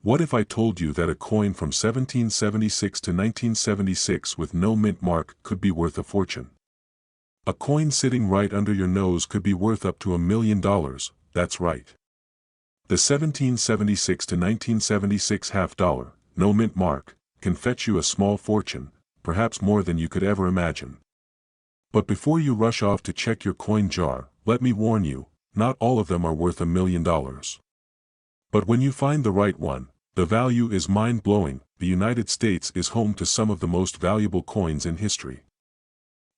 What if I told you that a coin from 1776 to 1976 with no mint mark could be worth a fortune? A coin sitting right under your nose could be worth up to $1 million, that's right. The 1776 to 1976 half-dollar, no mint mark, can fetch you a small fortune, perhaps more than you could ever imagine. But before you rush off to check your coin jar, let me warn you, not all of them are worth $1 million. But when you find the right one, the value is mind-blowing. The United States is home to some of the most valuable coins in history.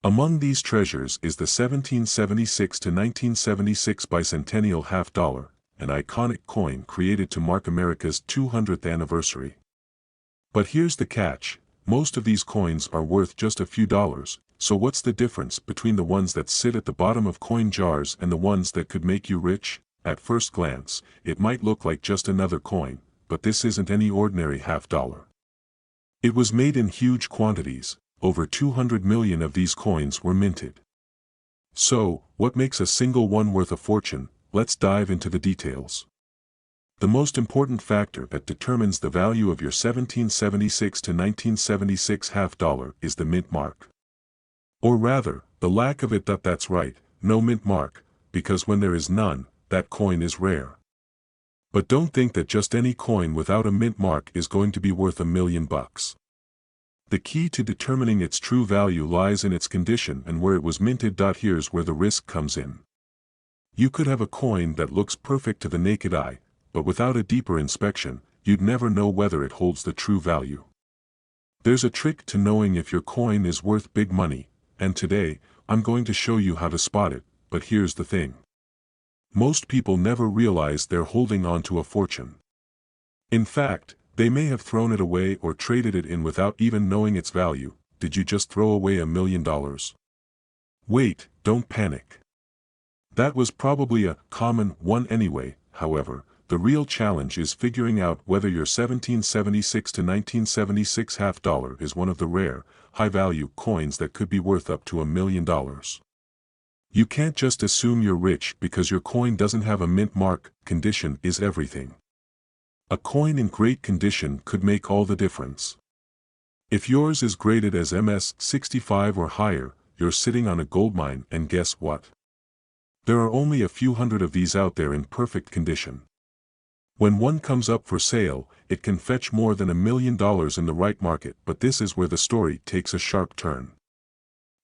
Among these treasures is the 1776 to 1976 bicentennial half-dollar, an iconic coin created to mark America's 200th anniversary. But here's the catch, most of these coins are worth just a few dollars, so what's the difference between the ones that sit at the bottom of coin jars and the ones that could make you rich? At first glance, it might look like just another coin, but this isn't any ordinary half-dollar. It was made in huge quantities, over 200 million of these coins were minted. So, what makes a single one worth a fortune? Let's dive into the details. The most important factor that determines the value of your 1776 to 1976 half-dollar is the mint mark. Or rather, the lack of it. That's right, no mint mark, because when there is none, that coin is rare. But don't think that just any coin without a mint mark is going to be worth $1 million. The key to determining its true value lies in its condition and where it was minted. Here's where the risk comes in. You could have a coin that looks perfect to the naked eye, but without a deeper inspection, you'd never know whether it holds the true value. There's a trick to knowing if your coin is worth big money, and today, I'm going to show you how to spot it. But here's the thing. Most people never realize they're holding on to a fortune. In fact, they may have thrown it away or traded it in without even knowing its value. Did you just throw away $1 million? Wait, don't panic. That was probably a common one anyway. However, the real challenge is figuring out whether your 1776 to 1976 half-dollar is one of the rare, high-value coins that could be worth up to $1 million. You can't just assume you're rich because your coin doesn't have a mint mark. Condition is everything. A coin in great condition could make all the difference. If yours is graded as MS-65 or higher, you're sitting on a goldmine. And guess what? There are only a few hundred of these out there in perfect condition. When one comes up for sale, it can fetch more than $1 million in the right market. But this is where the story takes a sharp turn.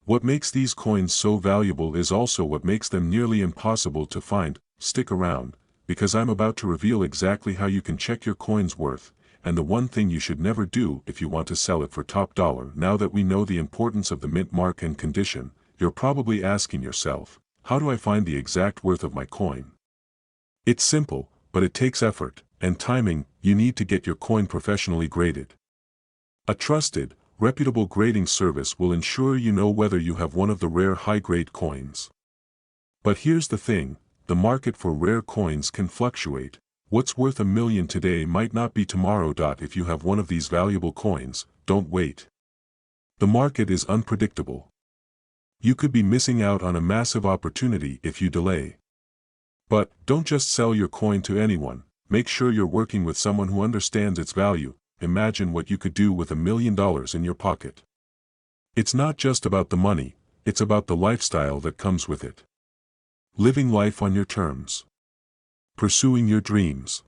What makes these coins so valuable is also what makes them nearly impossible to find. Stick around, because I'm about to reveal exactly how you can check your coin's worth, and the one thing you should never do if you want to sell it for top dollar. Now that we know the importance of the mint mark and condition, you're probably asking yourself, how do I find the exact worth of my coin? It's simple, but it takes effort and timing. You need to get your coin professionally graded. A trusted, reputable grading service will ensure you know whether you have one of the rare high-grade coins. But here's the thing, the market for rare coins can fluctuate. What's worth $1 million today might not be tomorrow. If you have one of these valuable coins, don't wait. The market is unpredictable. You could be missing out on a massive opportunity if you delay. But don't just sell your coin to anyone. Make sure you're working with someone who understands its value. Imagine what you could do with $1 million in your pocket. It's not just about the money, it's about the lifestyle that comes with it. Living life on your terms. Pursuing your dreams.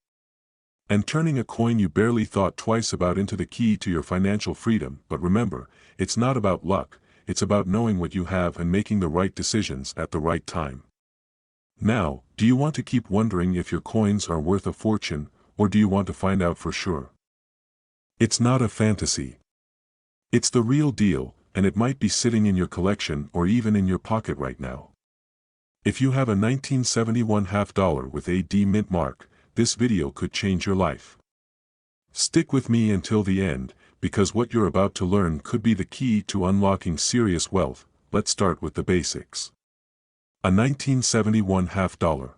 And turning a coin you barely thought twice about into the key to your financial freedom. But remember, it's not about luck, it's about knowing what you have and making the right decisions at the right time. Now, do you want to keep wondering if your coins are worth a fortune, or do you want to find out for sure? It's not a fantasy. It's the real deal, and it might be sitting in your collection or even in your pocket right now. If you have a 1971 half-dollar with a D mint mark, this video could change your life. Stick with me until the end, because what you're about to learn could be the key to unlocking serious wealth. Let's start with the basics. A 1971 half-dollar.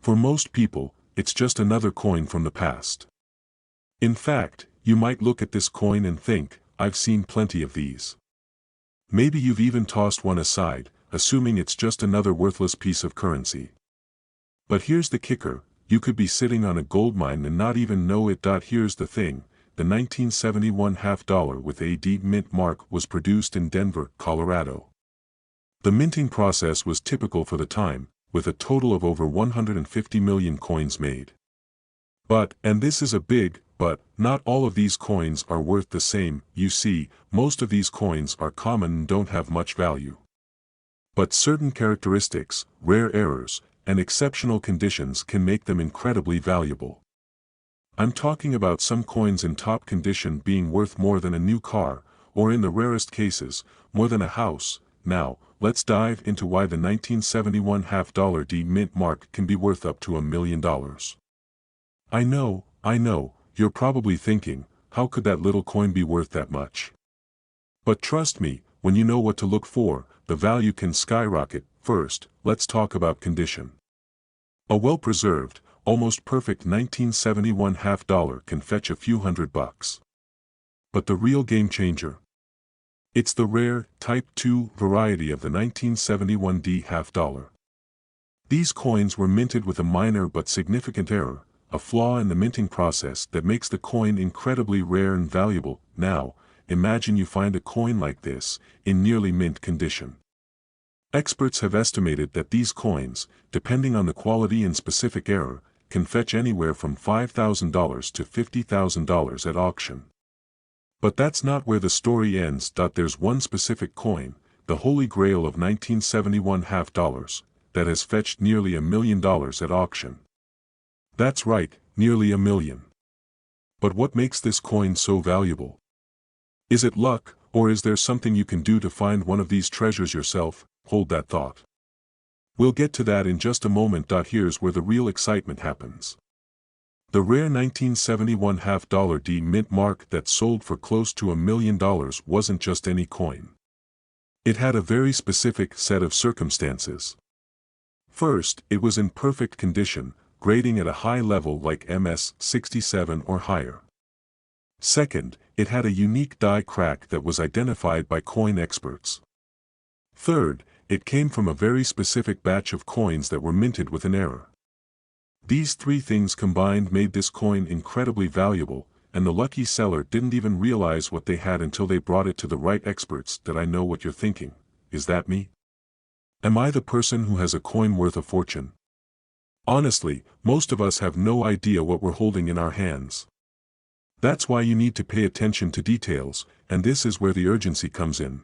For most people, it's just another coin from the past. In fact, you might look at this coin and think, I've seen plenty of these. Maybe you've even tossed one aside, assuming it's just another worthless piece of currency. But here's the kicker, you could be sitting on a gold mine and not even know it. Here's the thing, the 1971 half dollar with a D mint mark was produced in Denver, Colorado. The minting process was typical for the time, with a total of over 150 million coins made. But, and this is a big but, not all of these coins are worth the same. You see, most of these coins are common and don't have much value. But certain characteristics, rare errors, and exceptional conditions can make them incredibly valuable. I'm talking about some coins in top condition being worth more than a new car, or in the rarest cases, more than a house. Now, let's dive into why the 1971 half dollar D mint mark can be worth up to $1 million. I know, you're probably thinking, how could that little coin be worth that much? But trust me, when you know what to look for, the value can skyrocket. First, let's talk about condition. A well-preserved, almost perfect 1971 half dollar can fetch a few $100. But the real game changer? It's the rare, Type 2 variety of the 1971 D half dollar. These coins were minted with a minor but significant error, a flaw in the minting process that makes the coin incredibly rare and valuable. Now, imagine you find a coin like this, in nearly mint condition. Experts have estimated that these coins, depending on the quality and specific error, can fetch anywhere from $5,000 to $50,000 at auction. But that's not where the story ends. There's one specific coin, the holy grail of 1971 half dollars, that has fetched nearly $1 million at auction. That's right, nearly $1 million. But what makes this coin so valuable? Is it luck, or is there something you can do to find one of these treasures yourself? Hold that thought. We'll get to that in just a moment. Here's where the real excitement happens. The rare 1971 half dollar D mint mark that sold for close to $1 million wasn't just any coin. It had a very specific set of circumstances. First, it was in perfect condition, grading at a high level like MS 67 or higher. Second, it had a unique die crack that was identified by coin experts. Third, it came from a very specific batch of coins that were minted with an error. These three things combined made this coin incredibly valuable, and the lucky seller didn't even realize what they had until they brought it to the right experts. I know what you're thinking. Is that me? Am I the person who has a coin worth a fortune? Honestly, most of us have no idea what we're holding in our hands. That's why you need to pay attention to details, and this is where the urgency comes in.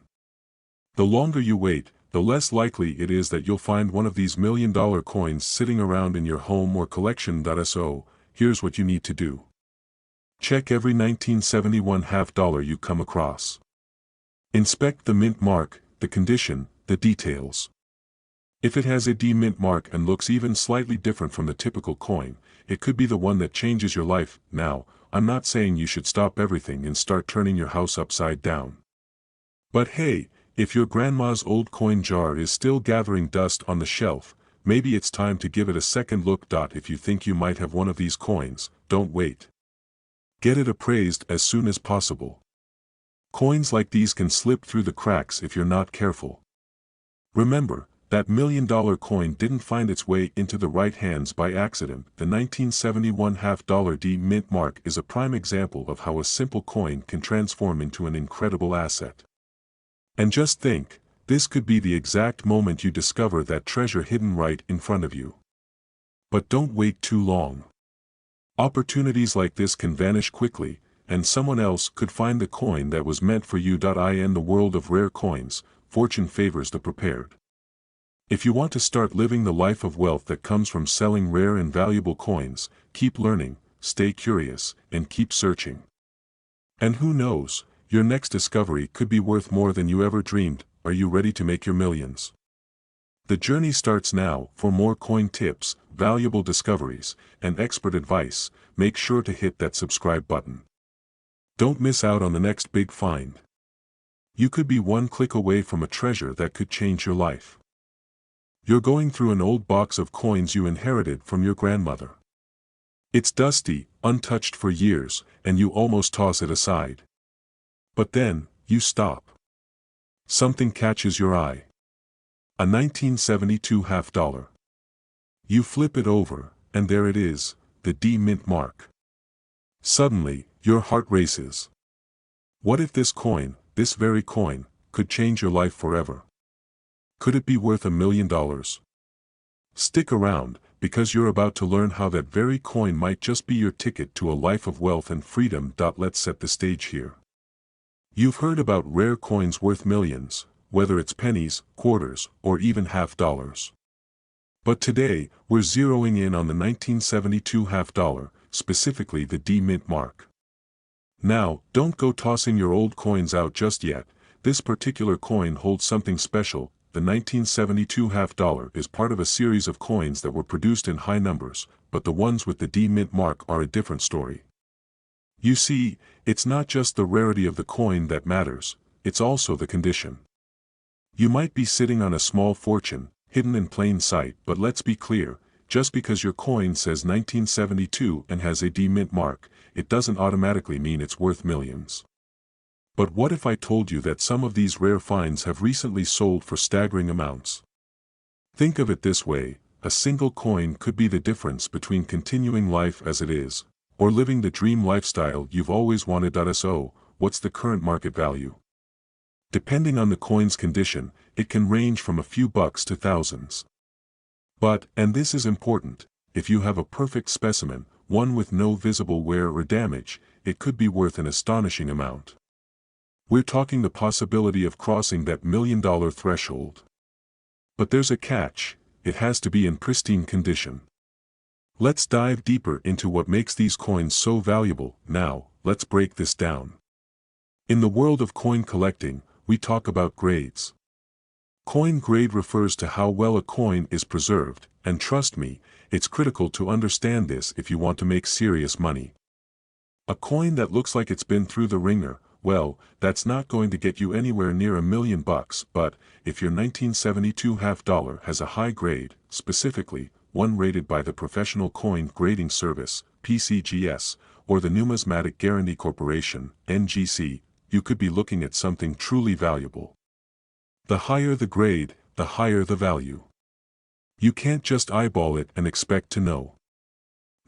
The longer you wait, the less likely it is that you'll find one of these $1 million coins sitting around in your home or collection. So, here's what you need to do. Check every 1971 half dollar you come across. Inspect the mint mark, the condition, the details. If it has a D mint mark and looks even slightly different from the typical coin, it could be the one that changes your life. Now, I'm not saying you should stop everything and start turning your house upside down. But hey, if your grandma's old coin jar is still gathering dust on the shelf, maybe it's time to give it a second look. If you think you might have one of these coins, don't wait. Get it appraised as soon as possible. Coins like these can slip through the cracks if you're not careful. Remember, that $1 million coin didn't find its way into the right hands by accident. The 1971 half dollar D mint mark is a prime example of how a simple coin can transform into an incredible asset. And just think, this could be the exact moment you discover that treasure hidden right in front of you. But don't wait too long. Opportunities like this can vanish quickly, and someone else could find the coin that was meant for you. In the world of rare coins, fortune favors the prepared. If you want to start living the life of wealth that comes from selling rare and valuable coins, keep learning, stay curious, and keep searching. And who knows, your next discovery could be worth more than you ever dreamed. Are you ready to make your millions? The journey starts now. For more coin tips, valuable discoveries, and expert advice, make sure to hit that subscribe button. Don't miss out on the next big find. You could be one click away from a treasure that could change your life. You're going through an old box of coins you inherited from your grandmother. It's dusty, untouched for years, and you almost toss it aside. But then, you stop. Something catches your eye. A 1972 half dollar. You flip it over, And there it is, the D mint mark. Suddenly, your heart races. What if this coin, this very coin, could change your life forever? Could it be worth $1 million? Stick around, because you're about to learn how that very coin might just be your ticket to a life of wealth and freedom. Let's set the stage here. You've heard about rare coins worth millions, whether it's pennies, quarters, or even half dollars. But today, we're zeroing in on the 1972 half dollar, specifically the D mint mark. Now, don't go tossing your old coins out just yet. This particular coin holds something special. The 1972 half dollar is part of a series of coins that were produced in high numbers, but the ones with the D mint mark are a different story. You see, it's not just the rarity of the coin that matters, it's also the condition. You might be sitting on a small fortune, hidden in plain sight, but let's be clear, just because your coin says 1972 and has a D mint mark, it doesn't automatically mean it's worth millions. But what if I told you that some of these rare finds have recently sold for staggering amounts? Think of it this way, a single coin could be the difference between continuing life as it is, or living the dream lifestyle you've always wanted. So, what's the current market value? Depending on the coin's condition, it can range from a few bucks to thousands. But, and this is important, if you have a perfect specimen, one with no visible wear or damage, it could be worth an astonishing amount. We're talking the possibility of crossing that $1 million threshold. But there's a catch, it has to be in pristine condition. Let's dive deeper into what makes these coins so valuable. Now, let's break this down. In the world of coin collecting, we talk about grades. Coin grade refers to how well a coin is preserved, and trust me, it's critical to understand this if you want to make serious money. A coin that looks like it's been through the ringer, well, that's not going to get you anywhere near $1 million, but if your 1972 half dollar has a high grade, specifically, one rated by the Professional Coin Grading Service, PCGS, or the Numismatic Guarantee Corporation, NGC, you could be looking at something truly valuable. The higher the grade, the higher the value. You can't just eyeball it and expect to know.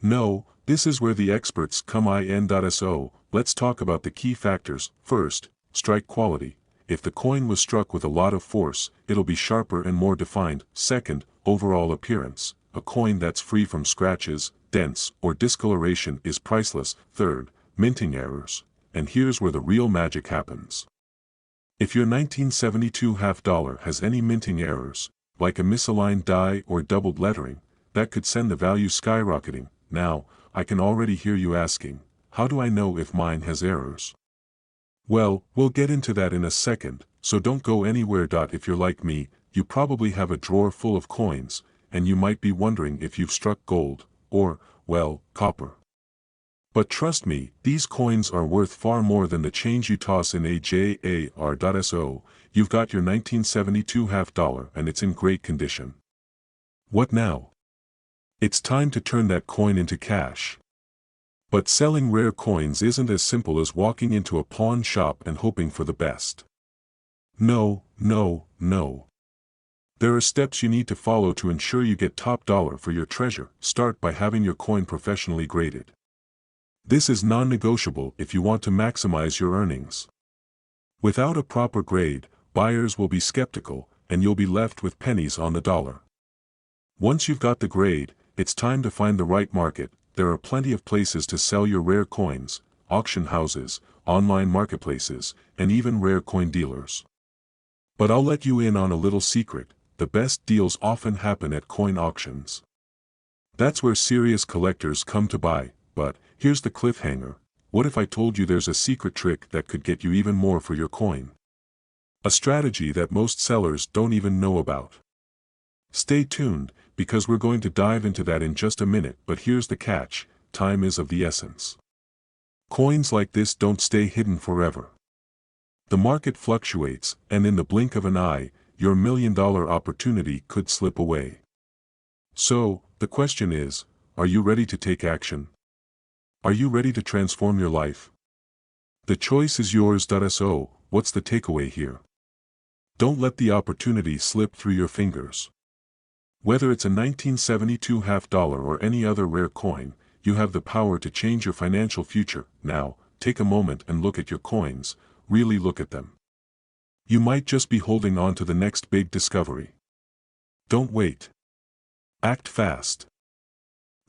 No, this is where the experts come in. So, let's talk about the key factors. First, strike quality. If the coin was struck with a lot of force, it'll be sharper and more defined. Second, overall appearance. A coin that's free from scratches, dents, or discoloration is priceless. Third, minting errors. And here's where the real magic happens. If your 1972 half dollar has any minting errors, like a misaligned die or doubled lettering, that could send the value skyrocketing. Now, I can already hear you asking, how do I know if mine has errors? Well, we'll get into that in a second, so don't go anywhere. If you're like me, you probably have a drawer full of coins, and you might be wondering if you've struck gold, or, well, copper. But trust me, these coins are worth far more than the change you toss in a jar. So, you've got your 1972 half dollar and it's in great condition. What now? It's time to turn that coin into cash. But selling rare coins isn't as simple as walking into a pawn shop and hoping for the best. No, no, no. There are steps you need to follow to ensure you get top dollar for your treasure. Start by having your coin professionally graded. This is non-negotiable if you want to maximize your earnings. Without a proper grade, buyers will be skeptical, and you'll be left with pennies on the dollar. Once you've got the grade, it's time to find the right market. There are plenty of places to sell your rare coins, auction houses, online marketplaces, and even rare coin dealers. But I'll let you in on a little secret, the best deals often happen at coin auctions. That's where serious collectors come to buy, but here's the cliffhanger. What if I told you there's a secret trick that could get you even more for your coin? A strategy that most sellers don't even know about. Stay tuned, because we're going to dive into that in just a minute. But here's the catch, time is of the essence. Coins like this don't stay hidden forever. The market fluctuates, and in the blink of an eye, your $1 million opportunity could slip away. So, the question is, are you ready to take action? Are you ready to transform your life? The choice is yours. So, what's the takeaway here? Don't let the opportunity slip through your fingers. Whether it's a 1972 half dollar or any other rare coin, you have the power to change your financial future. Now, take a moment and look at your coins, really look at them. You might just be holding on to the next big discovery. Don't wait. Act fast.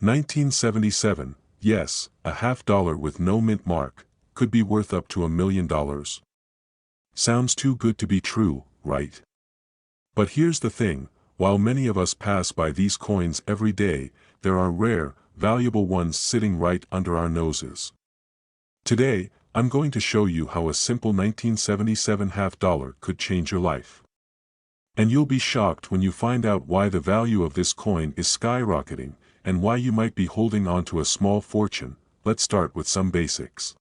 1977, yes, a half dollar with no mint mark, could be worth up to $1 million. Sounds too good to be true, right? But here's the thing, while many of us pass by these coins every day, there are rare, valuable ones sitting right under our noses. Today, I'm going to show you how a simple 1977 half dollar could change your life. And you'll be shocked when you find out why the value of this coin is skyrocketing, and why you might be holding on to a small fortune. Let's start with some basics.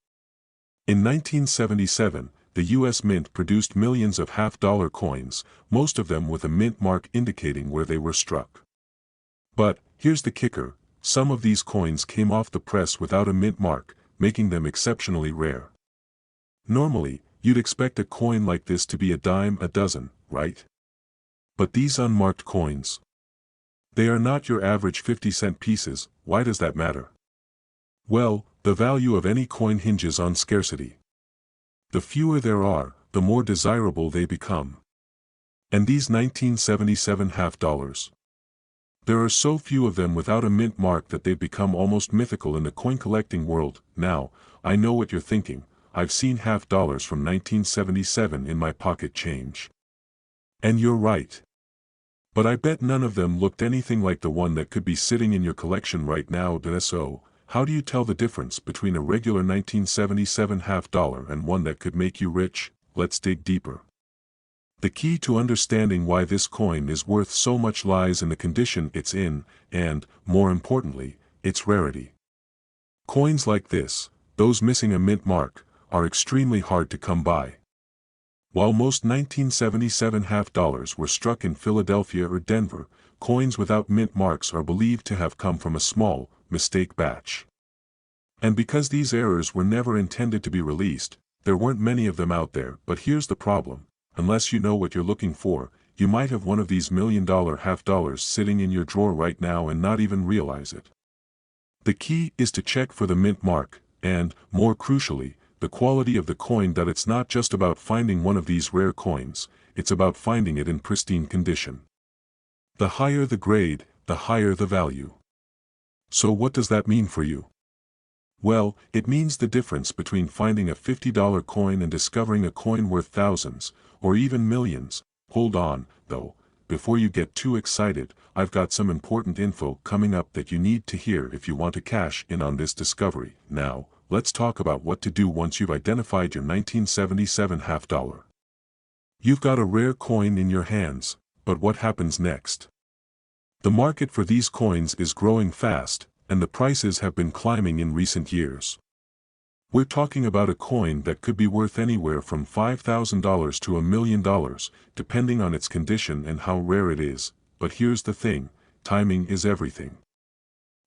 In 1977, the U.S. Mint produced millions of half-dollar coins, most of them with a mint mark indicating where they were struck. But, here's the kicker, some of these coins came off the press without a mint mark, making them exceptionally rare. Normally, you'd expect a coin like this to be a dime a dozen, right? But these unmarked coins, they are not your average 50-cent pieces. Why does that matter? Well, the value of any coin hinges on scarcity. The fewer there are, the more desirable they become. And these 1977 half dollars, there are so few of them without a mint mark that they've become almost mythical in the coin collecting world. Now, I know what you're thinking, I've seen half dollars from 1977 in my pocket change. And you're right. But I bet none of them looked anything like the one that could be sitting in your collection right now. So, how do you tell the difference between a regular 1977 half dollar and one that could make you rich? Let's dig deeper. The key to understanding why this coin is worth so much lies in the condition it's in, and, more importantly, its rarity. Coins like this, those missing a mint mark, are extremely hard to come by. While most 1977 half dollars were struck in Philadelphia or Denver, coins without mint marks are believed to have come from a small, mistake batch. And because these errors were never intended to be released, there weren't many of them out there. But here's the problem, unless you know what you're looking for, you might have one of these $1 million half dollars sitting in your drawer right now and not even realize it. The key is to check for the mint mark, and, more crucially, the quality of the coin. That it's not just about finding one of these rare coins, it's about finding it in pristine condition. The higher the grade, the higher the value. So what does that mean for you? Well, it means the difference between finding a $50 coin and discovering a coin worth thousands, or even millions. Hold on, though, before you get too excited, I've got some important info coming up that you need to hear if you want to cash in on this discovery. Now, let's talk about what to do once you've identified your 1977 half dollar. You've got a rare coin in your hands, but what happens next? The market for these coins is growing fast, and the prices have been climbing in recent years. We're talking about a coin that could be worth anywhere from $5,000 to $1 million, depending on its condition and how rare it is. But here's the thing, timing is everything.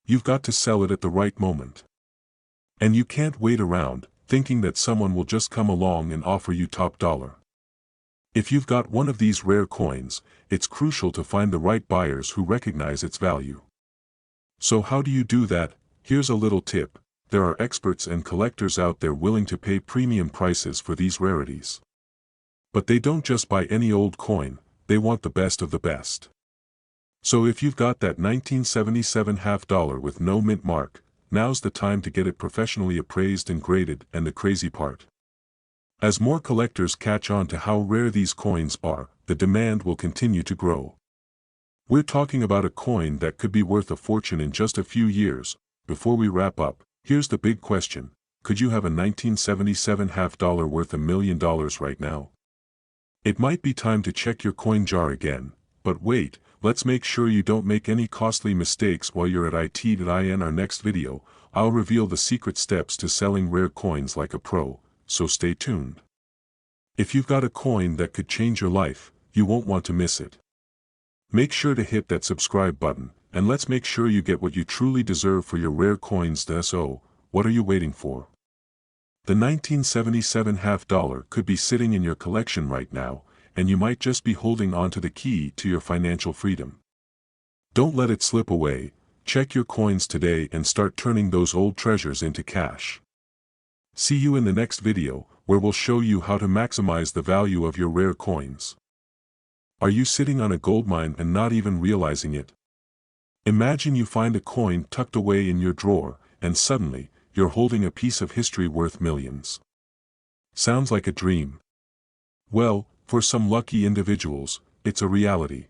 You've got to sell it at the right moment. And you can't wait around, thinking that someone will just come along and offer you top dollar. If you've got one of these rare coins, it's crucial to find the right buyers who recognize its value. So how do you do that? Here's a little tip. There are experts and collectors out there willing to pay premium prices for these rarities. But they don't just buy any old coin, they want the best of the best. So if you've got that 1977 half dollar with no mint mark, now's the time to get it professionally appraised and graded. And the crazy part, as more collectors catch on to how rare these coins are, the demand will continue to grow. We're talking about a coin that could be worth a fortune in just a few years. Before we wrap up, here's the big question, could you have a 1977 half dollar worth $1 million right now? It might be time to check your coin jar again, but wait, let's make sure you don't make any costly mistakes while you're at it.in our next video. I'll reveal the secret steps to selling rare coins like a pro, so stay tuned. If you've got a coin that could change your life, you won't want to miss it. Make sure to hit that subscribe button, and let's make sure you get what you truly deserve for your rare coins. So, what are you waiting for? The 1977 half dollar could be sitting in your collection right now, and you might just be holding on to the key to your financial freedom. Don't let it slip away. Check your coins today and start turning those old treasures into cash. See you in the next video, where we'll show you how to maximize the value of your rare coins. Are you sitting on a goldmine and not even realizing it? Imagine you find a coin tucked away in your drawer, and suddenly, you're holding a piece of history worth millions. Sounds like a dream? Well, for some lucky individuals, it's a reality.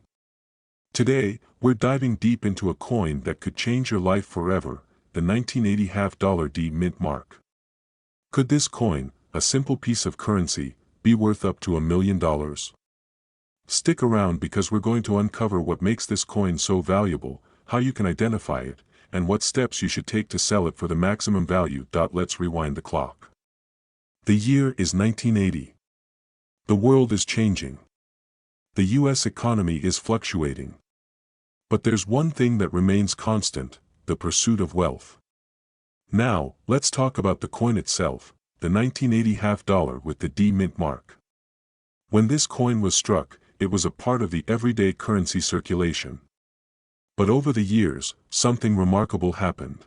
Today, we're diving deep into a coin that could change your life forever, the 1980 half-dollar D mint mark. Could this coin, a simple piece of currency, be worth up to $1 million? Stick around because we're going to uncover what makes this coin so valuable, how you can identify it, and what steps you should take to sell it for the maximum value. Let's rewind the clock. The year is 1980. The world is changing. The US economy is fluctuating. But there's one thing that remains constant: the pursuit of wealth. Now, let's talk about the coin itself, the 1980 half-dollar with the D mint mark. When this coin was struck, it was a part of the everyday currency circulation. But over the years, something remarkable happened.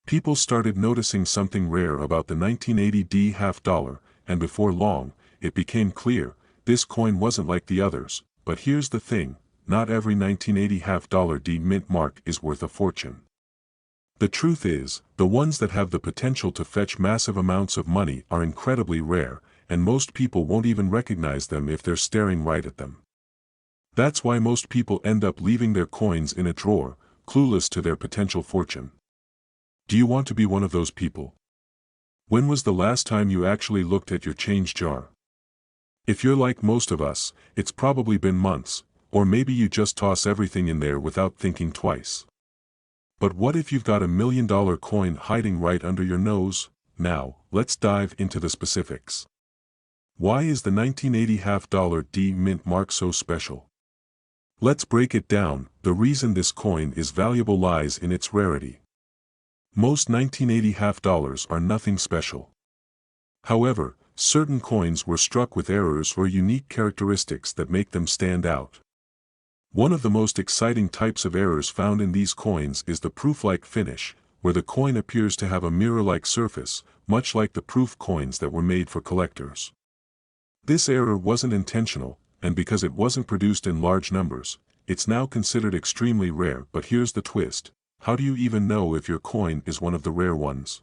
People started noticing something rare about the 1980 D half-dollar, and before long, it became clear, this coin wasn't like the others. But here's the thing, not every 1980 half-dollar D mint mark is worth a fortune. The truth is, the ones that have the potential to fetch massive amounts of money are incredibly rare, and most people won't even recognize them if they're staring right at them. That's why most people end up leaving their coins in a drawer, clueless to their potential fortune. Do you want to be one of those people? When was the last time you actually looked at your change jar? If you're like most of us, it's probably been months, or maybe you just toss everything in there without thinking twice. But what if you've got $1 million coin hiding right under your nose? Now, let's dive into the specifics. Why is the 1980 half-dollar D mint mark so special? Let's break it down. The reason this coin is valuable lies in its rarity. Most 1980 half-dollars are nothing special. However, certain coins were struck with errors or unique characteristics that make them stand out. One of the most exciting types of errors found in these coins is the proof-like finish, where the coin appears to have a mirror-like surface, much like the proof coins that were made for collectors. This error wasn't intentional, and because it wasn't produced in large numbers, it's now considered extremely rare. But here's the twist: how do you even know if your coin is one of the rare ones?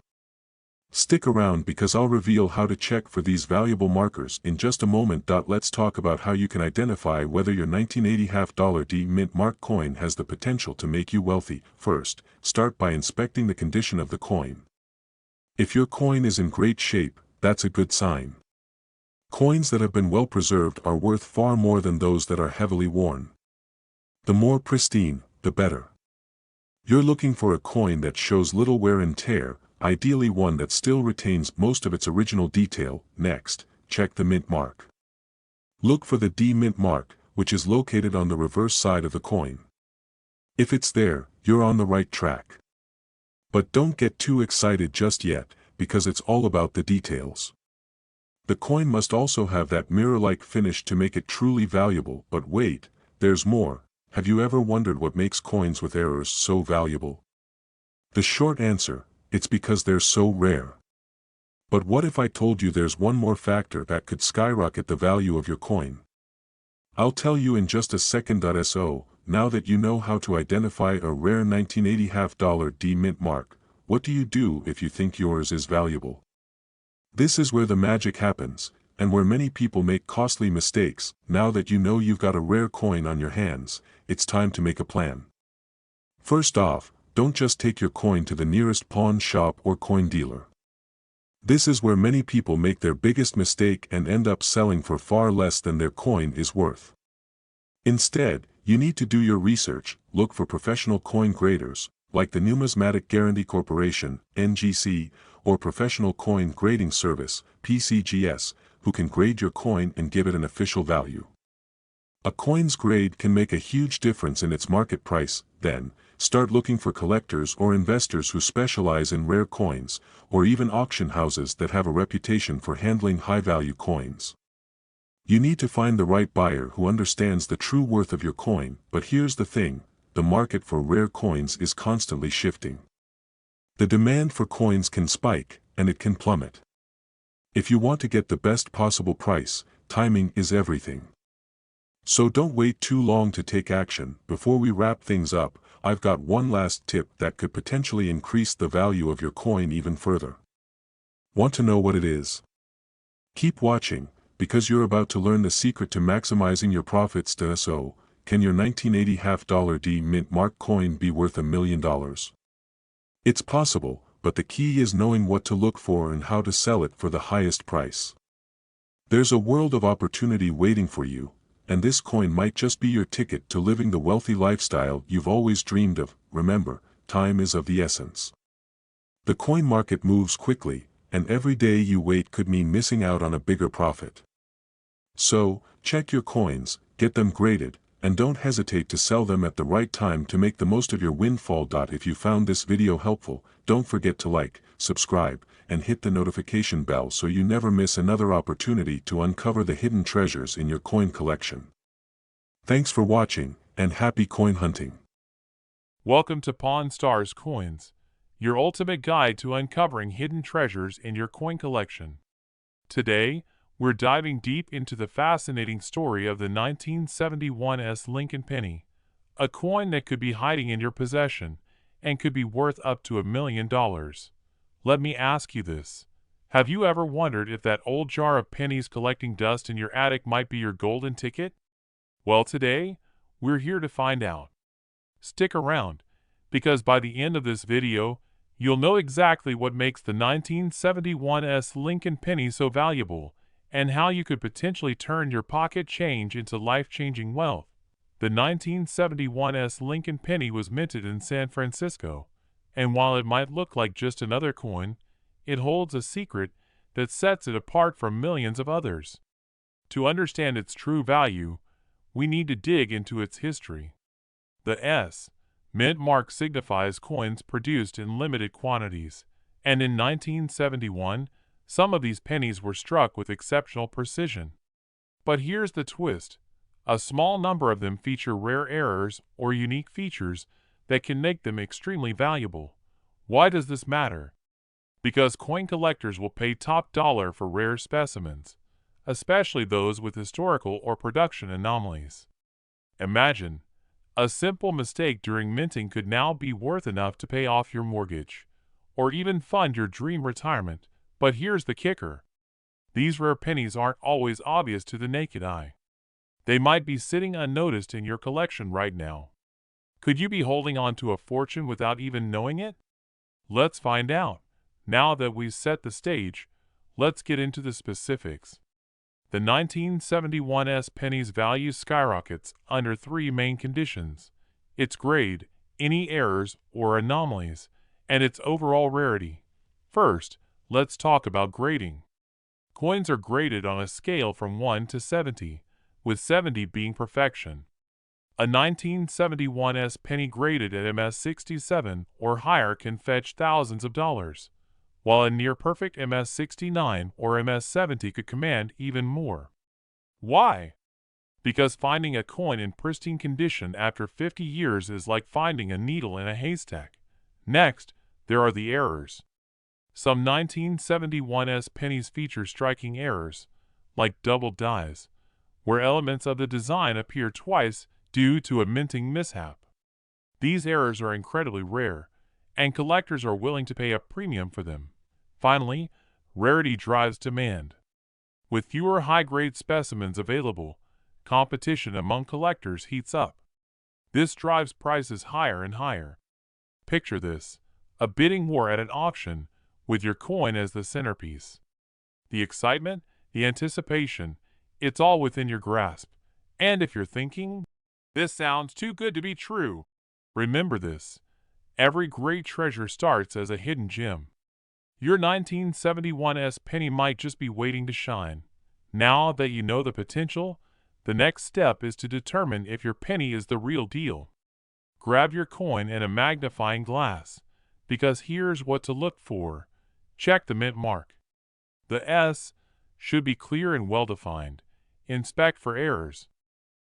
Stick around because I'll reveal how to check for these valuable markers in just a moment. Let's talk about how you can identify whether your 1980 half-dollar D mint mark coin has the potential to make you wealthy. First, start by inspecting the condition of the coin. If your coin is in great shape, that's a good sign. Coins that have been well preserved are worth far more than those that are heavily worn. The more pristine, the better. You're looking for a coin that shows little wear and tear, ideally one that still retains most of its original detail. Next, check the mint mark. Look for the D mint mark, which is located on the reverse side of the coin. If it's there, you're on the right track. But don't get too excited just yet, because it's all about the details. The coin must also have that mirror-like finish to make it truly valuable. But wait, there's more. Have you ever wondered what makes coins with errors so valuable? The short answer: it's because they're so rare. But what if I told you there's one more factor that could skyrocket the value of your coin? I'll tell you in just a second. So, now that you know how to identify a rare 1980 half-dollar D mint mark, what do you do if you think yours is valuable? This is where the magic happens, and where many people make costly mistakes. Now that you know you've got a rare coin on your hands, it's time to make a plan. First off, don't just take your coin to the nearest pawn shop or coin dealer. This is where many people make their biggest mistake and end up selling for far less than their coin is worth. Instead, you need to do your research. Look for professional coin graders, like the Numismatic Guarantee Corporation, NGC, or Professional Coin Grading Service, PCGS, who can grade your coin and give it an official value. A coin's grade can make a huge difference in its market price. Then, start looking for collectors or investors who specialize in rare coins, or even auction houses that have a reputation for handling high-value coins. You need to find the right buyer who understands the true worth of your coin. But here's the thing: the market for rare coins is constantly shifting. The demand for coins can spike, and it can plummet. If you want to get the best possible price, timing is everything. So don't wait too long to take action. Before we wrap things up, I've got one last tip that could potentially increase the value of your coin even further. Want to know what it is? Keep watching, because you're about to learn the secret to maximizing your profits. So, can your 1980 half-dollar D mint mark coin be worth $1 million? It's possible, but the key is knowing what to look for and how to sell it for the highest price. There's a world of opportunity waiting for you, and this coin might just be your ticket to living the wealthy lifestyle you've always dreamed of. Remember, time is of the essence. The coin market moves quickly, and every day you wait could mean missing out on a bigger profit. So, check your coins, get them graded, and don't hesitate to sell them at the right time to make the most of your windfall. If you found this video helpful, don't forget to like, subscribe, and hit the notification bell so you never miss another opportunity to uncover the hidden treasures in your coin collection. Thanks for watching, and happy coin hunting. Welcome to Pawn Stars Coins, your ultimate guide to uncovering hidden treasures in your coin collection. Today, we're diving deep into the fascinating story of the 1971 Lincoln penny, a coin that could be hiding in your possession and could be worth up to $1 million. Let me ask you this. Have you ever wondered if that old jar of pennies collecting dust in your attic might be your golden ticket? Well, today, we're here to find out. Stick around, because by the end of this video, you'll know exactly what makes the 1971 Lincoln penny so valuable, and how you could potentially turn your pocket change into life-changing wealth. The 1971 Lincoln penny was minted in San Francisco, and while it might look like just another coin, it holds a secret that sets it apart from millions of others. To understand its true value, we need to dig into its history. The S mint mark signifies coins produced in limited quantities, and in 1971, some of these pennies were struck with exceptional precision. But here's the twist. A small number of them feature rare errors or unique features that can make them extremely valuable. Why does this matter? Because coin collectors will pay top dollar for rare specimens, especially those with historical or production anomalies. Imagine, a simple mistake during minting could now be worth enough to pay off your mortgage, or even fund your dream retirement. But here's the kicker. These rare pennies aren't always obvious to the naked eye. They might be sitting unnoticed in your collection right now. Could you be holding on to a fortune without even knowing it? Let's find out. Now that we've set the stage, let's get into the specifics. The 1971 penny's value skyrockets under three main conditions: its grade, any errors or anomalies, and its overall rarity. First, let's talk about grading. Coins are graded on a scale from 1 to 70, with 70 being perfection. A 1971 penny graded at MS 67 or higher can fetch thousands of dollars, while a near-perfect MS 69 or MS 70 could command even more. Why? Because finding a coin in pristine condition after 50 years is like finding a needle in a haystack. Next, there are the errors. Some 1971 pennies feature striking errors, like double dies, where elements of the design appear twice due to a minting mishap. These errors are incredibly rare, and collectors are willing to pay a premium for them. Finally, rarity drives demand. With fewer high-grade specimens available, competition among collectors heats up. This drives prices higher and higher. Picture this: a bidding war at an auction, with your coin as the centerpiece. The excitement, the anticipation, it's all within your grasp. And if you're thinking, this sounds too good to be true, remember this: every great treasure starts as a hidden gem. Your 1971 penny might just be waiting to shine. Now that you know the potential, the next step is to determine if your penny is the real deal. Grab your coin and a magnifying glass, because here's what to look for. Check the mint mark. The S should be clear and well-defined. Inspect for errors.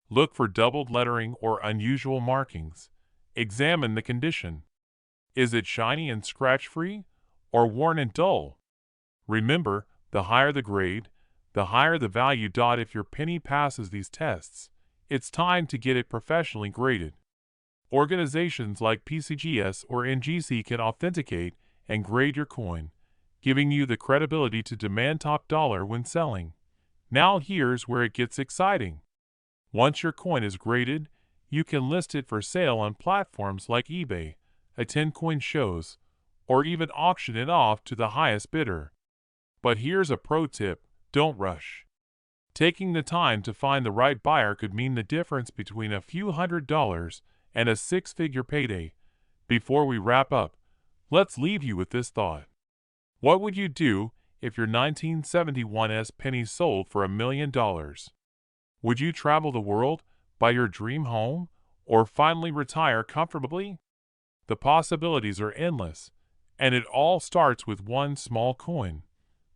Look for doubled lettering or unusual markings. Examine the condition. Is it shiny and scratch-free, or worn and dull? Remember, the higher the grade, the higher the value. If your penny passes these tests, it's time to get it professionally graded. Organizations like PCGS or NGC can authenticate and grade your coin, giving you the credibility to demand top dollar when selling. Now here's where it gets exciting. Once your coin is graded, you can list it for sale on platforms like eBay, attend coin shows, or even auction it off to the highest bidder. But here's a pro tip: don't rush. Taking the time to find the right buyer could mean the difference between a few $100s and a six-figure payday. Before we wrap up, let's leave you with this thought. What would you do if your 1971 penny sold for $1 million? Would you travel the world, buy your dream home, or finally retire comfortably? The possibilities are endless, and it all starts with one small coin.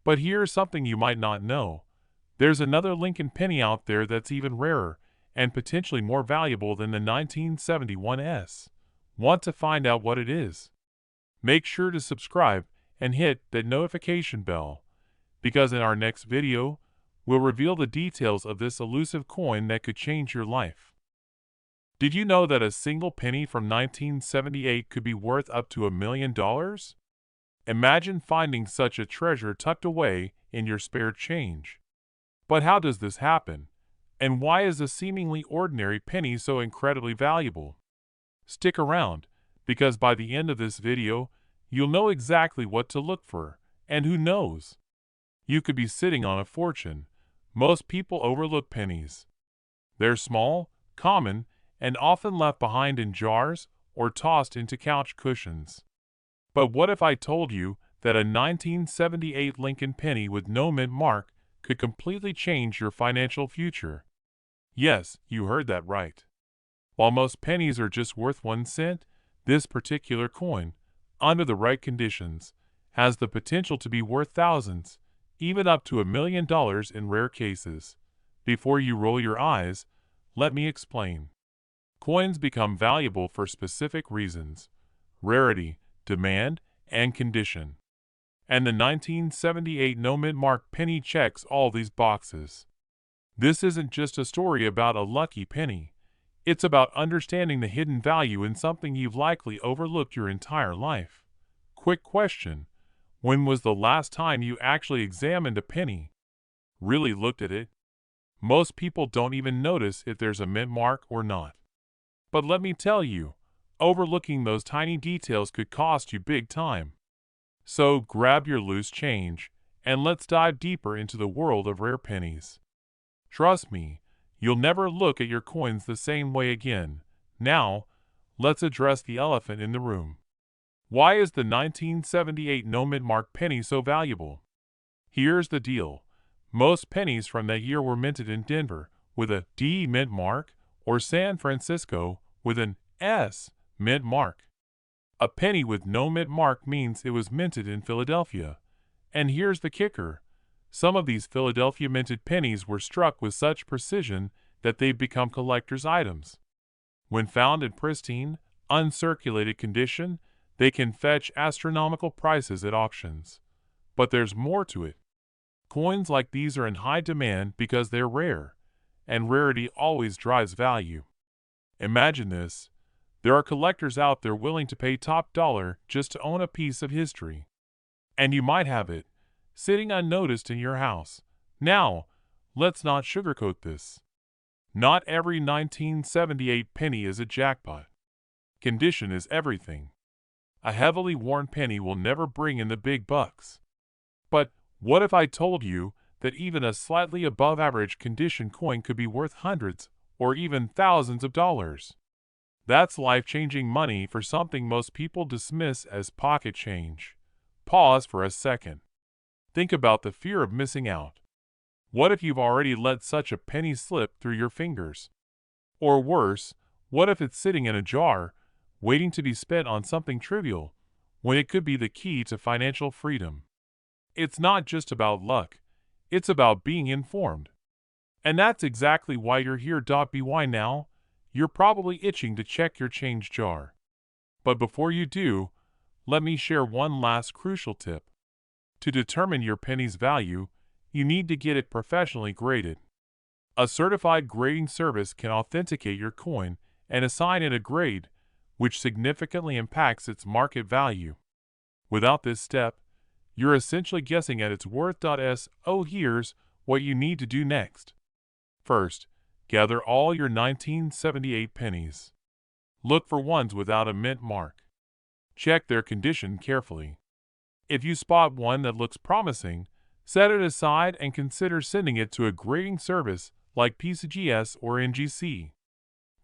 But here's something you might not know. There's another Lincoln penny out there that's even rarer and potentially more valuable than the 1971. Want to find out what it is? Make sure to subscribe and hit that notification bell, because in our next video, we'll reveal the details of this elusive coin that could change your life. Did you know that a single penny from 1978 could be worth up to $1 million? Imagine finding such a treasure tucked away in your spare change. But how does this happen? And why is a seemingly ordinary penny so incredibly valuable? Stick around, because by the end of this video, you'll know exactly what to look for, and who knows? You could be sitting on a fortune. Most people overlook pennies. They're small, common, and often left behind in jars or tossed into couch cushions. But what if I told you that a 1978 Lincoln penny with no mint mark could completely change your financial future? Yes, you heard that right. While most pennies are just worth 1 cent, this particular coin, under the right conditions, has the potential to be worth thousands, even up to $1 million in rare cases. Before you roll your eyes, let me explain. Coins become valuable for specific reasons: rarity, demand, and condition. And the 1978 no mint mark penny checks all these boxes. This isn't just a story about a lucky penny. It's about understanding the hidden value in something you've likely overlooked your entire life. Quick question: when was the last time you actually examined a penny? Really looked at it? Most people don't even notice if there's a mint mark or not. But let me tell you, overlooking those tiny details could cost you big time. So grab your loose change, and let's dive deeper into the world of rare pennies. Trust me, you'll never look at your coins the same way again. Now, let's address the elephant in the room. Why is the 1978 no mint mark penny so valuable? Here's the deal. Most pennies from that year were minted in Denver with a D mint mark, or San Francisco with an S mint mark. A penny with no mint mark means it was minted in Philadelphia. And here's the kicker: some of these Philadelphia minted pennies were struck with such precision that they've become collector's items. When found in pristine, uncirculated condition, they can fetch astronomical prices at auctions. But there's more to it. Coins like these are in high demand because they're rare, and rarity always drives value. Imagine this: there are collectors out there willing to pay top dollar just to own a piece of history. And you might have it, sitting unnoticed in your house. Now, let's not sugarcoat this. Not every 1978 penny is a jackpot. Condition is everything. A heavily worn penny will never bring in the big bucks. But what if I told you that even a slightly above average condition coin could be worth hundreds or even thousands of dollars? That's life-changing money for something most people dismiss as pocket change. Pause for a second. Think about the fear of missing out. What if you've already let such a penny slip through your fingers? Or worse, what if it's sitting in a jar, waiting to be spent on something trivial, when it could be the key to financial freedom? It's not just about luck. It's about being informed. And that's exactly why you're here. By now, you're probably itching to check your change jar. But before you do, let me share one last crucial tip. To determine your penny's value, you need to get it professionally graded. A certified grading service can authenticate your coin and assign it a grade, which significantly impacts its market value. Without this step, you're essentially guessing at its worth. So here's what you need to do next. First, gather all your 1978 pennies. Look for ones without a mint mark. Check their condition carefully. If you spot one that looks promising, set it aside and consider sending it to a grading service like PCGS or NGC.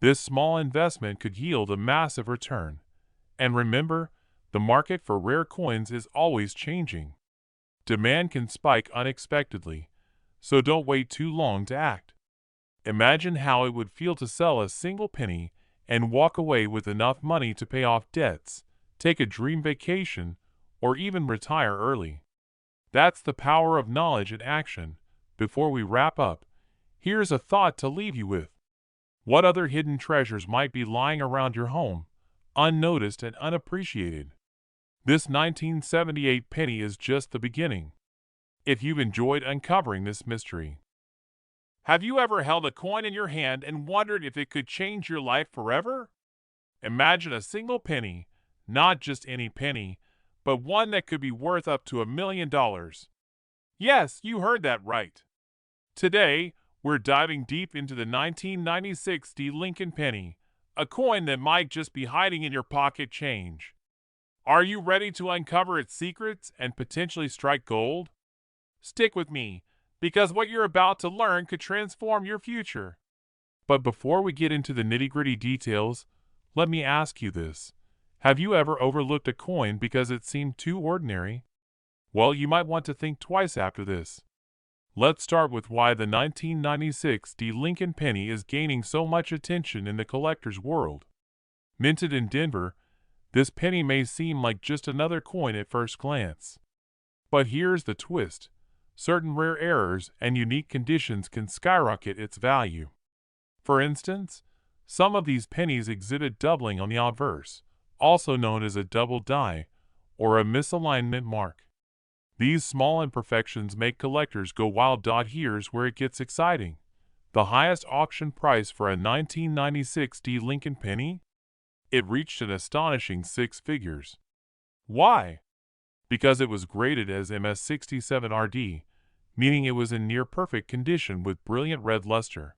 This small investment could yield a massive return. And remember, the market for rare coins is always changing. Demand can spike unexpectedly, so don't wait too long to act. Imagine how it would feel to sell a single penny and walk away with enough money to pay off debts, take a dream vacation, or even retire early. That's the power of knowledge in action. Before we wrap up, here's a thought to leave you with. What other hidden treasures might be lying around your home, unnoticed and unappreciated? This 1978 penny is just the beginning. If you've enjoyed uncovering this mystery, have you ever held a coin in your hand and wondered if it could change your life forever? Imagine a single penny, not just any penny, but one that could be worth up to $1 million. Yes, you heard that right. Today, we're diving deep into the 1996 Lincoln penny, a coin that might just be hiding in your pocket change. Are you ready to uncover its secrets and potentially strike gold? Stick with me, because what you're about to learn could transform your future. But before we get into the nitty-gritty details, let me ask you this. Have you ever overlooked a coin because it seemed too ordinary? Well, you might want to think twice after this. Let's start with why the 1996 Lincoln penny is gaining so much attention in the collector's world. Minted in Denver, this penny may seem like just another coin at first glance. But here's the twist. Certain rare errors and unique conditions can skyrocket its value. For instance, some of these pennies exhibit doubling on the obverse, also known as a double die, or a misalignment mark. These small imperfections make collectors go wild. Here's where it gets exciting. The highest auction price for a 1996 Lincoln penny? It reached an astonishing 6 figures. Why? Because it was graded as MS67RD, meaning it was in near-perfect condition with brilliant red luster.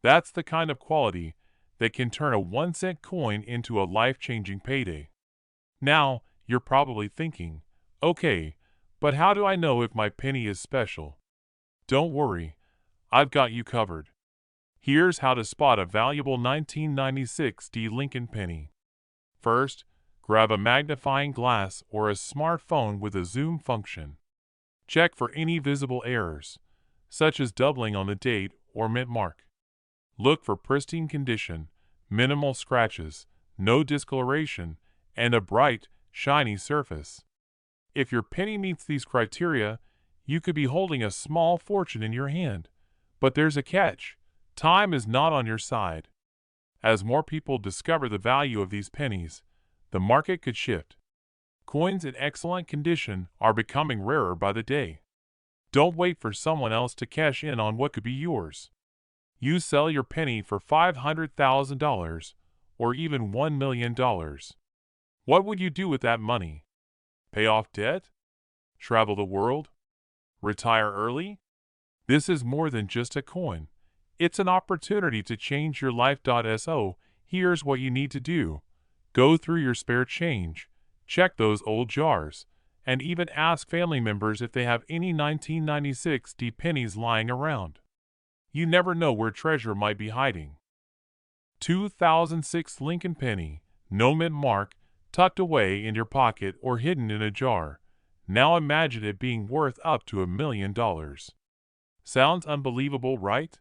That's the kind of quality that can turn a 1-cent coin into a life-changing payday. Now, you're probably thinking, okay, but how do I know if my penny is special? Don't worry, I've got you covered. Here's how to spot a valuable 1996 Lincoln penny. First, grab a magnifying glass or a smartphone with a zoom function. Check for any visible errors, such as doubling on the date or mint mark. Look for pristine condition, minimal scratches, no discoloration, and a bright, shiny surface. If your penny meets these criteria, you could be holding a small fortune in your hand. But there's a catch. Time is not on your side. As more people discover the value of these pennies, the market could shift. Coins in excellent condition are becoming rarer by the day. Don't wait for someone else to cash in on what could be yours. You sell your penny for $500,000 or even $1 million. What would you do with that money? Pay off debt? Travel the world? Retire early? This is more than just a coin. It's an opportunity to change your life. So here's what you need to do. Go through your spare change, check those old jars, and even ask family members if they have any 1996 pennies lying around. You never know where treasure might be hiding. 2006 Lincoln penny, no mint mark, tucked away in your pocket or hidden in a jar. Now imagine it being worth up to $1 million. Sounds unbelievable, right?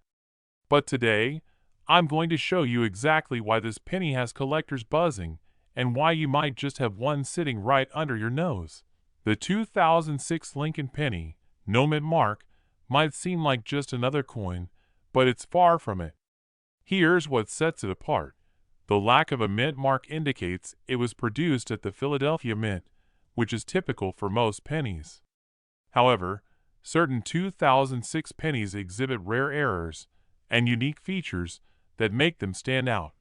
But today, I'm going to show you exactly why this penny has collectors buzzing and why you might just have one sitting right under your nose. The 2006 Lincoln penny, no mint mark, might seem like just another coin, but it's far from it. Here's what sets it apart. The lack of a mint mark indicates it was produced at the Philadelphia Mint, which is typical for most pennies. However, certain 2006 pennies exhibit rare errors and unique features that make them stand out.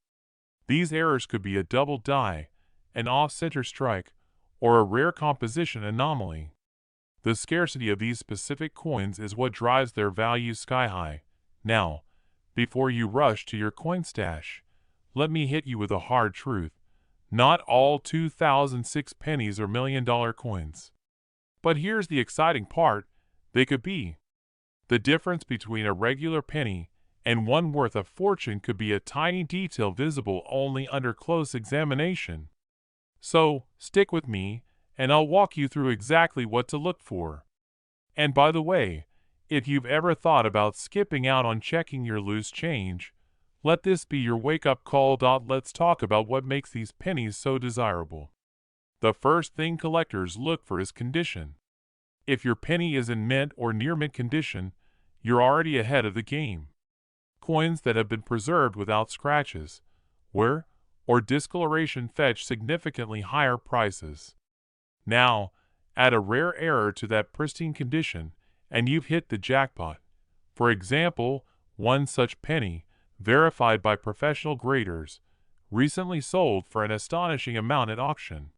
These errors could be a double die, an off-center strike, or a rare composition anomaly. The scarcity of these specific coins is what drives their value sky high. Now, before you rush to your coin stash, let me hit you with a hard truth. Not all 2006 pennies are million-dollar coins. But here's the exciting part, they could be. The difference between a regular penny and one worth a fortune could be a tiny detail visible only under close examination. So, stick with me, and I'll walk you through exactly what to look for. And by the way, if you've ever thought about skipping out on checking your loose change, let this be your wake-up call. Let's talk about what makes these pennies so desirable. The first thing collectors look for is condition. If your penny is in mint or near mint condition, you're already ahead of the game. Coins that have been preserved without scratches, wear, or discoloration fetch significantly higher prices. Now, add a rare error to that pristine condition, and you've hit the jackpot. For example, one such penny, verified by professional graders, recently sold for an astonishing amount at auction.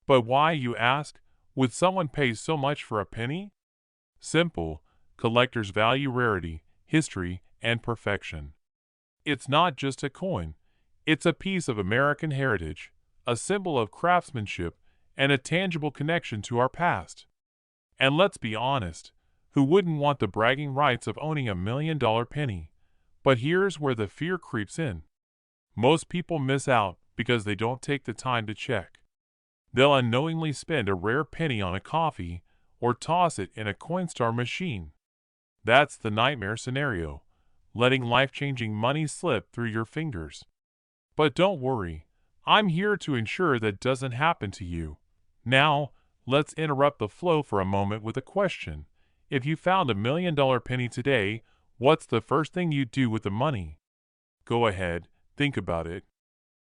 But why, you ask? Would someone pay so much for a penny? Simple. Collectors value rarity, history, and perfection. It's not just a coin. It's a piece of American heritage, a symbol of craftsmanship, and a tangible connection to our past. And let's be honest, who wouldn't want the bragging rights of owning $1 million penny? But here's where the fear creeps in. Most people miss out because they don't take the time to check. They'll unknowingly spend a rare penny on a coffee or toss it in a Coinstar machine. That's the nightmare scenario, letting life-changing money slip through your fingers. But don't worry, I'm here to ensure that doesn't happen to you. Now, let's interrupt the flow for a moment with a question. If you found $1 million penny today, what's the first thing you'd do with the money? Go ahead, think about it.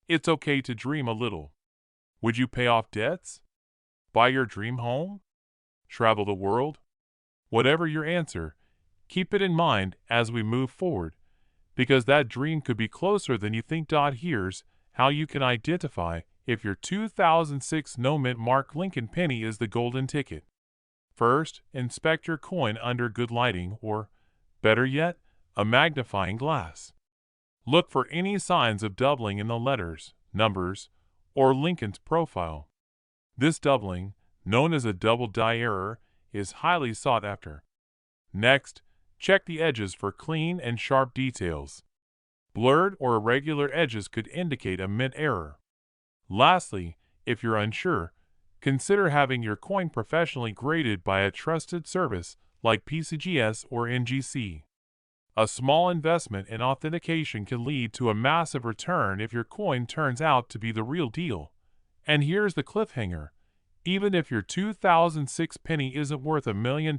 It's okay to dream a little. Would you pay off debts? Buy your dream home? Travel the world? Whatever your answer, keep it in mind as we move forward, because that dream could be closer than you think. Here's how you can identify if your 2006 no mint mark Lincoln penny is the golden ticket. First, inspect your coin under good lighting or, better yet, a magnifying glass. Look for any signs of doubling in the letters, numbers, or Lincoln's profile. This doubling, known as a double die error, is highly sought after. Next, check the edges for clean and sharp details. Blurred or irregular edges could indicate a mint error. Lastly, if you're unsure, consider having your coin professionally graded by a trusted service like PCGS or NGC. A small investment in authentication can lead to a massive return if your coin turns out to be the real deal. And here's the cliffhanger. Even if your 2006 penny isn't worth $1 million,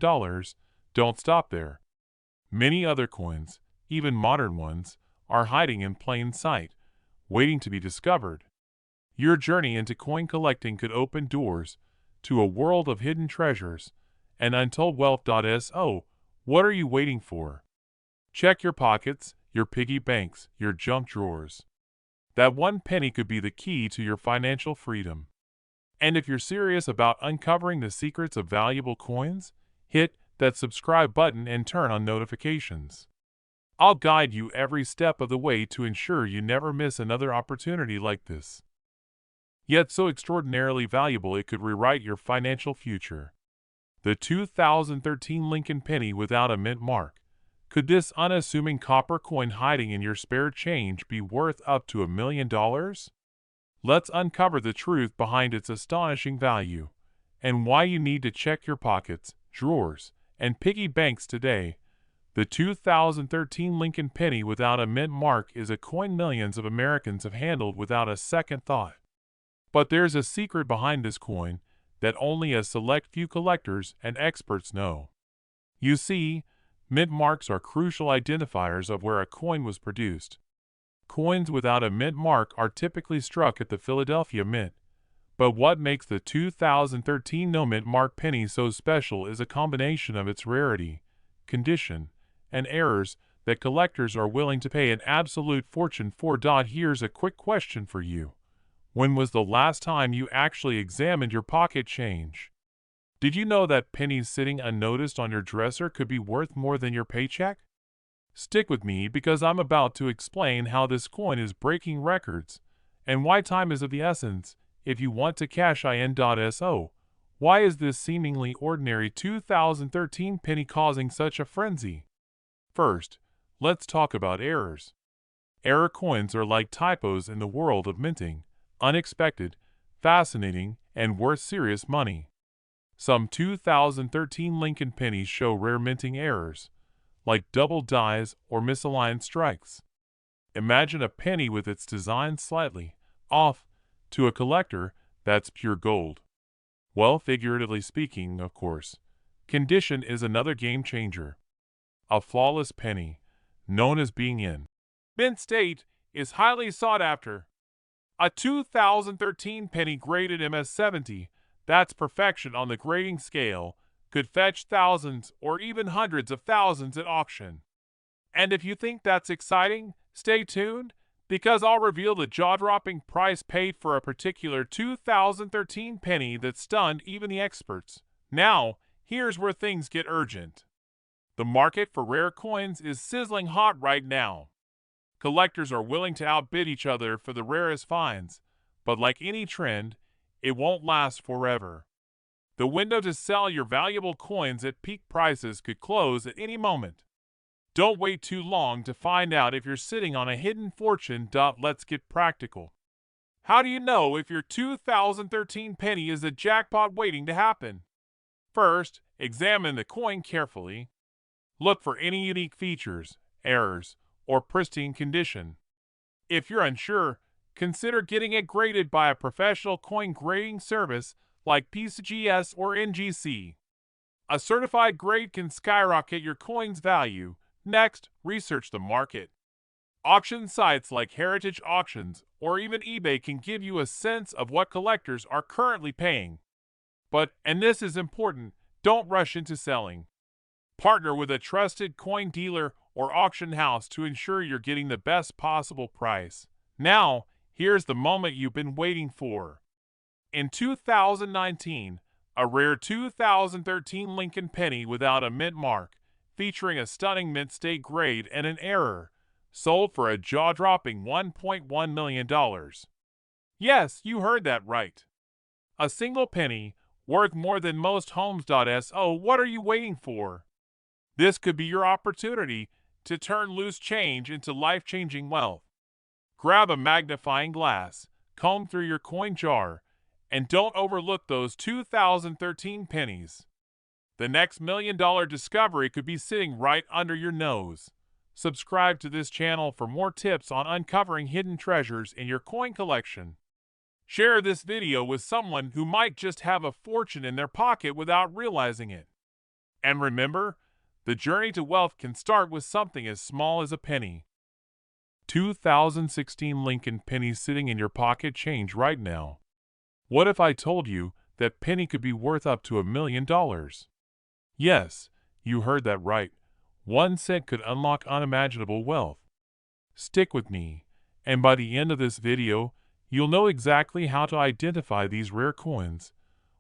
don't stop there. Many other coins, even modern ones, are hiding in plain sight, waiting to be discovered. Your journey into coin collecting could open doors to a world of hidden treasures and untold wealth. So, what are you waiting for? Check your pockets, your piggy banks, your junk drawers. That one penny could be the key to your financial freedom. And if you're serious about uncovering the secrets of valuable coins, hit that subscribe button and turn on notifications. I'll guide you every step of the way to ensure you never miss another opportunity like this. Yet so extraordinarily valuable it could rewrite your financial future. The 2013 Lincoln penny without a mint mark. Could this unassuming copper coin hiding in your spare change be worth up to $1 million? Let's uncover the truth behind its astonishing value, and why you need to check your pockets, drawers, and piggy banks today. The 2013 Lincoln penny without a mint mark is a coin millions of Americans have handled without a second thought. But there's a secret behind this coin that only a select few collectors and experts know. You see, mint marks are crucial identifiers of where a coin was produced. Coins without a mint mark are typically struck at the Philadelphia Mint. But what makes the 2013 no-mint mark penny so special is a combination of its rarity, condition, and errors that collectors are willing to pay an absolute fortune for. Here's a quick question for you. When was the last time you actually examined your pocket change? Did you know that pennies sitting unnoticed on your dresser could be worth more than your paycheck? Stick with me because I'm about to explain how this coin is breaking records and why time is of the essence if you want to cash in. Why is this seemingly ordinary 2013 penny causing such a frenzy? First, let's talk about errors. Error coins are like typos in the world of minting, unexpected, fascinating, and worth serious money. Some 2013 Lincoln pennies show rare minting errors, like double dies or misaligned strikes. Imagine a penny with its design slightly off. To a collector, that's pure gold. Well, figuratively speaking, of course. Condition is another game changer. A flawless penny, known as being in mint state, is highly sought after. A 2013 penny graded MS-70, that's perfection on the grading scale, could fetch thousands or even hundreds of thousands at auction. And if you think that's exciting, stay tuned, because I'll reveal the jaw-dropping price paid for a particular 2013 penny that stunned even the experts. Now, here's where things get urgent. The market for rare coins is sizzling hot right now. Collectors are willing to outbid each other for the rarest finds, but like any trend, it won't last forever. The window to sell your valuable coins at peak prices could close at any moment. Don't wait too long to find out if you're sitting on a hidden fortune. Let's get practical. How do you know if your 2013 penny is a jackpot waiting to happen? First, examine the coin carefully. Look for any unique features, errors, or pristine condition. If you're unsure, consider getting it graded by a professional coin grading service like PCGS or NGC. A certified grade can skyrocket your coin's value. Next, research the market. Auction sites like Heritage Auctions or even eBay can give you a sense of what collectors are currently paying. But, and this is important, don't rush into selling. Partner with a trusted coin dealer or auction house to ensure you're getting the best possible price. Now, here's the moment you've been waiting for. In 2019, a rare 2013 Lincoln penny without a mint mark, featuring a stunning mint state grade and an error, sold for a jaw-dropping $1.1 million. Yes, you heard that right. A single penny, worth more than most homes. What are you waiting for? This could be your opportunity to turn loose change into life-changing wealth. Grab a magnifying glass, comb through your coin jar, and don't overlook those 2013 pennies. The next $1 million discovery could be sitting right under your nose. Subscribe to this channel for more tips on uncovering hidden treasures in your coin collection. Share this video with someone who might just have a fortune in their pocket without realizing it. And remember, the journey to wealth can start with something as small as a penny. 2016 Lincoln penny sitting in your pocket change right now. What if I told you that penny could be worth up to $1 million? Yes, you heard that right. 1 cent could unlock unimaginable wealth. Stick with me, and by the end of this video, you'll know exactly how to identify these rare coins,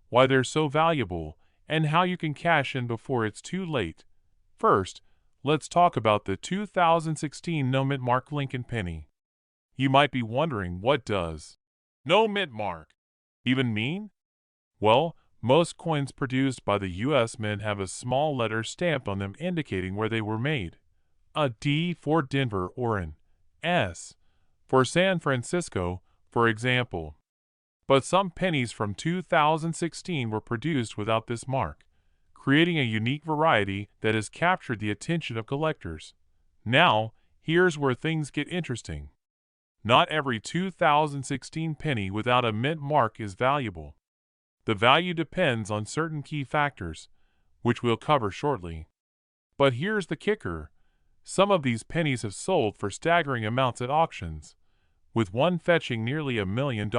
why they're so valuable, and how you can cash in before it's too late. First, let's talk about the 2016 no mint mark Lincoln penny. You might be wondering, what does no mint mark even mean? Well, most coins produced by the U.S. Mint have a small letter stamped on them indicating where they were made. A D for Denver or an S for San Francisco, for example. But some pennies from 2016 were produced without this mark, creating a unique variety that has captured the attention of collectors. Now, here's where things get interesting. Not every 2016 penny without a mint mark is valuable. The value depends on certain key factors, which we'll cover shortly. But here's the kicker. Some of these pennies have sold for staggering amounts at auctions, with one fetching nearly $1 million.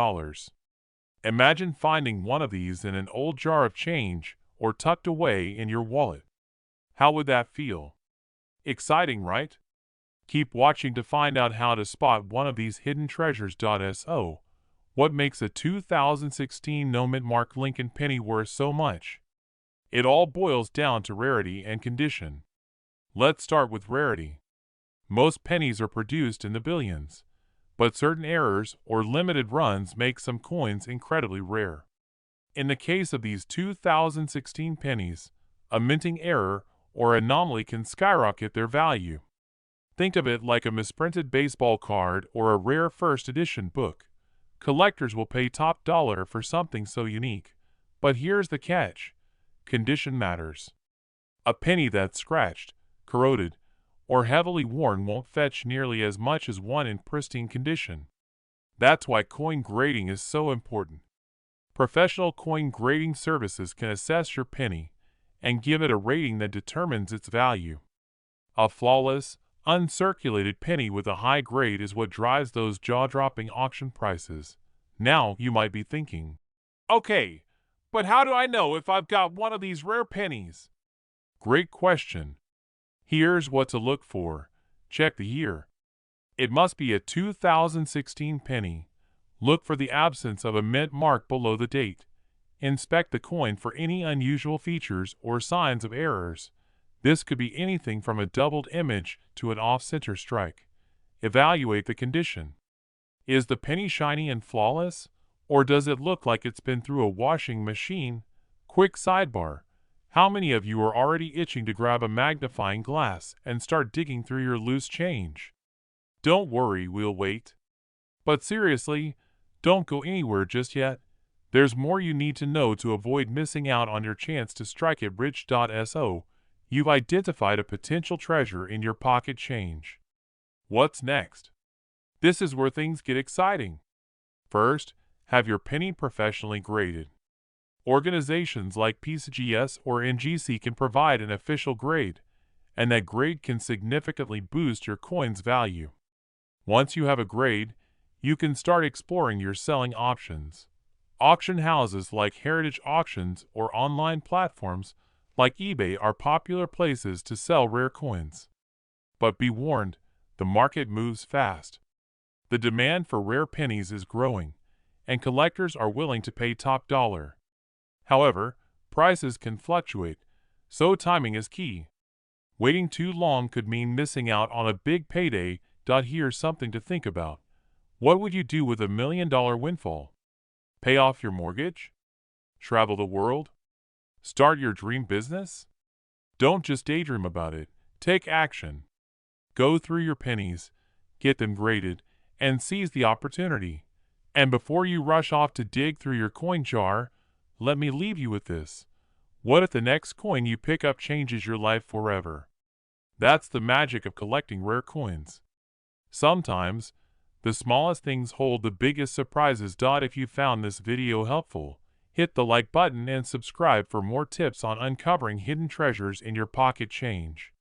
Imagine finding one of these in an old jar of change or tucked away in your wallet. How would that feel? Exciting, right? Keep watching to find out how to spot one of these hidden treasures. So, what makes a 2016 no mint mark Lincoln penny worth so much? It all boils down to rarity and condition. Let's start with rarity. Most pennies are produced in the billions, but certain errors or limited runs make some coins incredibly rare. In the case of these 2016 pennies, a minting error or anomaly can skyrocket their value. Think of it like a misprinted baseball card or a rare first edition book. Collectors will pay top dollar for something so unique. But here's the catch: condition matters. A penny that's scratched, corroded, or heavily worn won't fetch nearly as much as one in pristine condition. That's why coin grading is so important. Professional coin grading services can assess your penny and give it a rating that determines its value. A flawless, uncirculated penny with a high grade is what drives those jaw-dropping auction prices. Now you might be thinking, okay, but how do I know if I've got one of these rare pennies? Great question. Here's what to look for. Check the year. It must be a 2016 penny. Look for the absence of a mint mark below the date. Inspect the coin for any unusual features or signs of errors. This could be anything from a doubled image to an off-center strike. Evaluate the condition. Is the penny shiny and flawless, or does it look like it's been through a washing machine? Quick sidebar. How many of you are already itching to grab a magnifying glass and start digging through your loose change? Don't worry, we'll wait. But seriously, don't go anywhere just yet. There's more you need to know to avoid missing out on your chance to strike it rich. So, you've identified a potential treasure in your pocket change. What's next? This is where things get exciting. First, have your penny professionally graded. Organizations like PCGS or NGC can provide an official grade, and that grade can significantly boost your coin's value. Once you have a grade, you can start exploring your selling options. Auction houses like Heritage Auctions or online platforms like eBay are popular places to sell rare coins. But be warned, the market moves fast. The demand for rare pennies is growing, and collectors are willing to pay top dollar. However, prices can fluctuate, so timing is key. Waiting too long could mean missing out on a big payday. Here's something to think about. What would you do with $1 million windfall? Pay off your mortgage? Travel the world? Start your dream business? Don't just daydream about it. Take action. Go through your pennies, get them graded, and seize the opportunity. And before you rush off to dig through your coin jar, let me leave you with this. What if the next coin you pick up changes your life forever? That's the magic of collecting rare coins. Sometimes, the smallest things hold the biggest surprises. If you found this video helpful, hit the like button and subscribe for more tips on uncovering hidden treasures in your pocket change.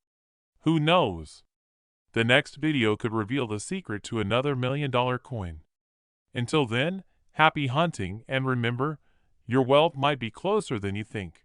Who knows? The next video could reveal the secret to another $1 million coin. Until then, happy hunting, and remember, your wealth might be closer than you think.